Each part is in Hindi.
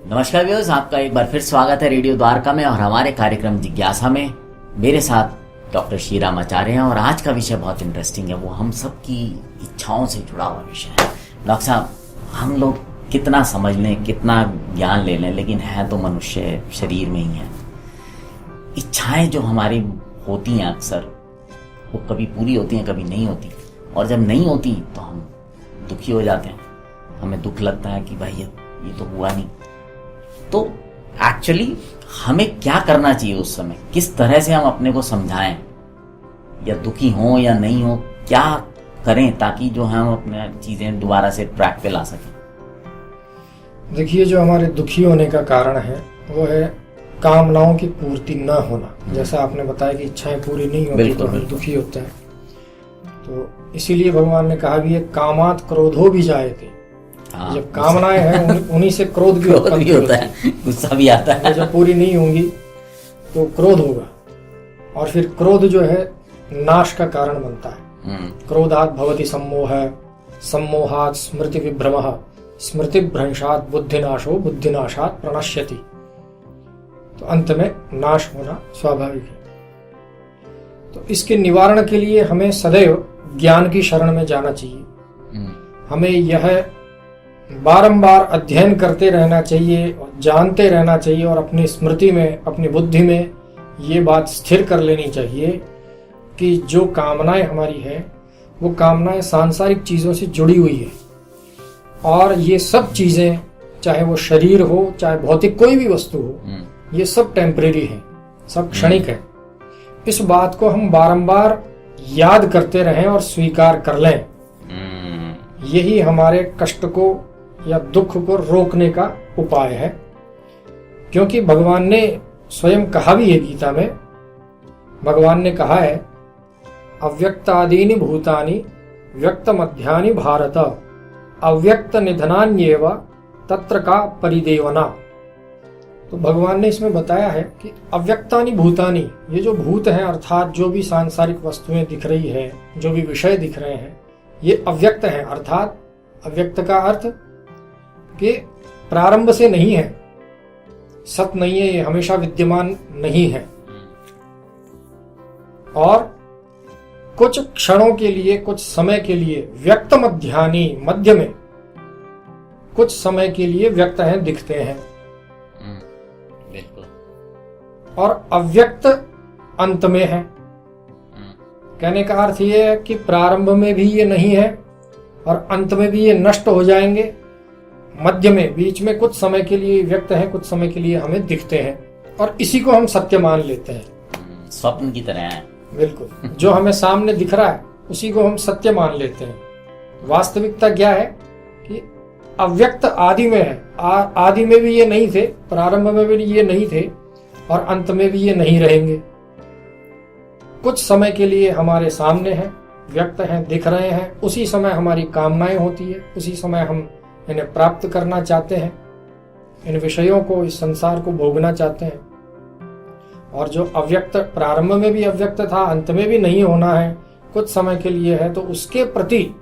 नमस्कार व्यूअर्स, आपका एक बार फिर स्वागत है रेडियो द्वारका में और हमारे कार्यक्रम जिज्ञासा में। मेरे साथ डॉक्टर श्रीराम आचार्य हैं और आज का विषय बहुत इंटरेस्टिंग है। वो हम सब की इच्छाओं से जुड़ा हुआ विषय है। डॉक्टर साहब, हम लोग कितना समझ लें, कितना ज्ञान ले लें, लेकिन है तो मनुष्य शरीर में ही है। इच्छाएं जो हमारी होती हैं अक्सर, वो कभी पूरी होती हैं, कभी नहीं होती। और जब नहीं होती तो हम दुखी हो जाते हैं। हमें दुख लगता है कि भाई ये तो हुआ नहीं। तो एक्चुअली हमें क्या करना चाहिए उस समय? किस तरह से हम अपने को समझाएं, या दुखी हों या नहीं हो, क्या करें ताकि जो हम अपने चीजें दोबारा से ट्रैक पे ला सकें? देखिए, जो हमारे दुखी होने का कारण है वो है कामनाओं की पूर्ति न होना। जैसा आपने बताया कि इच्छाएं पूरी नहीं होती तो हम दुखी होते हैं। तो इसीलिए भगवान ने कहा भी है, कामात क्रोधो भी जायते। जब कामनाएं हैं उन्हीं से क्रोध भी होता है, गुस्सा भी आता है। जब पूरी नहीं होंगी तो क्रोध होगा, और फिर क्रोध जो है नाश का कारण बनता है। क्रोधात भवति सम्मोह, सम्मोहात स्मृति विभ्रमः, स्मृति भ्रंशात बुद्धिनाशो, बुद्धिनाशात प्रणश्यति। तो अंत में नाश होना स्वाभाविक है। तो इसके निवारण के लिए हमें सदैव ज्ञान की शरण में जाना चाहिए। हमें यह बारंबार अध्ययन करते रहना चाहिए और जानते रहना चाहिए, और अपनी स्मृति में, अपनी बुद्धि में ये बात स्थिर कर लेनी चाहिए कि जो कामनाएं हमारी है वो कामनाएं सांसारिक चीजों से जुड़ी हुई है, और ये सब चीजें, चाहे वो शरीर हो, चाहे भौतिक कोई भी वस्तु हो, ये सब टेम्परेरी है, सब क्षणिक है। इस बात को हम बारंबार याद करते रहें और स्वीकार कर लें। यही हमारे कष्ट को या दुख को रोकने का उपाय है। क्योंकि भगवान ने स्वयं कहा भी है गीता में, भगवान ने कहा है, अव्यक्तादीनि भूतानि व्यक्त मध्यानि भारत, अव्यक्त निधनान्येव तत्र का परिदेवना। तो भगवान ने इसमें बताया है कि अव्यक्तानि भूतानि, ये जो भूत हैं अर्थात जो भी सांसारिक वस्तुएं दिख रही है, जो भी विषय दिख रहे हैं, ये अव्यक्त हैं। अर्थात अव्यक्त का अर्थ कि प्रारंभ से नहीं है, सत नहीं है, ये हमेशा विद्यमान नहीं है, और कुछ क्षणों के लिए, कुछ समय के लिए व्यक्त मध्यानि, मध्य में कुछ समय के लिए व्यक्त हैं, दिखते हैं, बिल्कुल, और अव्यक्त अंत में है। कहने का अर्थ ये है कि प्रारंभ में भी ये नहीं है और अंत में भी ये नष्ट हो जाएंगे। मध्य में, बीच में कुछ समय के लिए व्यक्त हैं, कुछ समय के लिए हमें दिखते हैं, और इसी को हम सत्य मान लेते हैं। स्वप्न की तरह है। बिल्कुल, जो हमें सामने दिख रहा है उसी को हम सत्य मान लेते हैं। वास्तविकता क्या है कि अव्यक्त आदि में है। आदि में भी ये नहीं थे, प्रारंभ में भी ये नहीं थे, और अंत में भी ये नहीं रहेंगे। कुछ समय के लिए हमारे सामने हैं, व्यक्त हैं, दिख रहे हैं। उसी समय हमारी कामनाएं होती है, उसी समय हम इन्हें प्राप्त करना चाहते हैं, इन विषयों को, इस संसार को भोगना चाहते हैं। और जो अव्यक्त, प्रारंभ में भी अव्यक्त था, अंत में भी नहीं होना है, कुछ समय के लिए है, तो उसके प्रति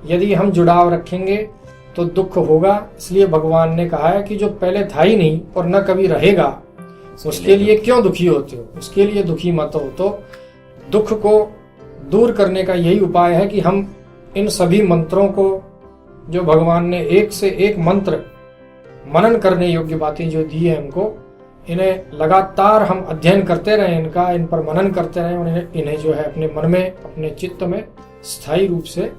यदि हम जुड़ाव रखेंगे तो दुख होगा। इसलिए भगवान ने कहा है कि जो पहले था ही नहीं और न कभी रहेगा, उसके लिए क्यों दुखी होते हो, उसके लिए दुखी मत हो। तो दुख को दूर करने का यही उपाय है कि हम इन सभी मंत्रों को, जो भगवान ने एक से एक मंत्र मनन करने योग्य बातें जो दी है हमको, इन्हें लगातार हम अध्ययन करते रहें, इनका, इन पर मनन करते रहें, और इन्हें जो है अपने मन में, अपने चित्त में स्थायी रूप से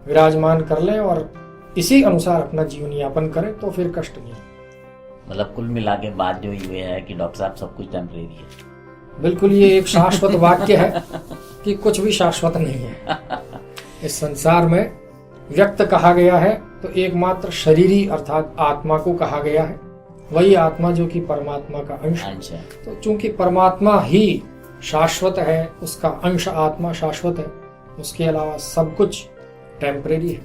विराजमान कर लें, और इसी अनुसार अपना जीवन यापन करें, तो फिर कष्ट नहीं। मतलब कुल मिला के बात जो ये है कि डॉक्टर साहब सब कुछ टेम्परेरी है। बिल्कुल, ये एक शाश्वत वाक्य है कि कुछ भी शाश्वत नहीं है। इस संसार में व्यक्त कहा गया है तो एकमात्र शरीरी अर्थात आत्मा को कहा गया है। वही आत्मा जो कि परमात्मा का अंश है। तो चूंकि परमात्मा ही शाश्वत है, उसका अंश आत्मा शाश्वत है, उसके अलावा सब कुछ टेम्परेरी है।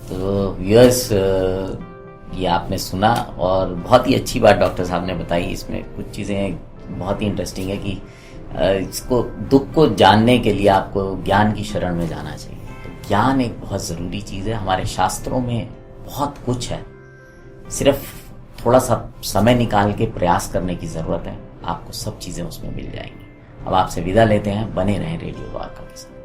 तो व्यूअर्स, ये आपने सुना और बहुत ही अच्छी बात डॉक्टर साहब ने बताई। इसमें कुछ चीज़ें बहुत ही इंटरेस्टिंग है कि इसको, दुख को जानने के लिए आपको ज्ञान की शरण में जाना चाहिए। तो ज्ञान एक बहुत ज़रूरी चीज़ है। हमारे शास्त्रों में बहुत कुछ है, सिर्फ थोड़ा सा समय निकाल के प्रयास करने की जरूरत है, आपको सब चीजें उसमें मिल जाएंगी। अब आपसे विदा लेते हैं, बने रहें रेडियो द्वारका के साथ।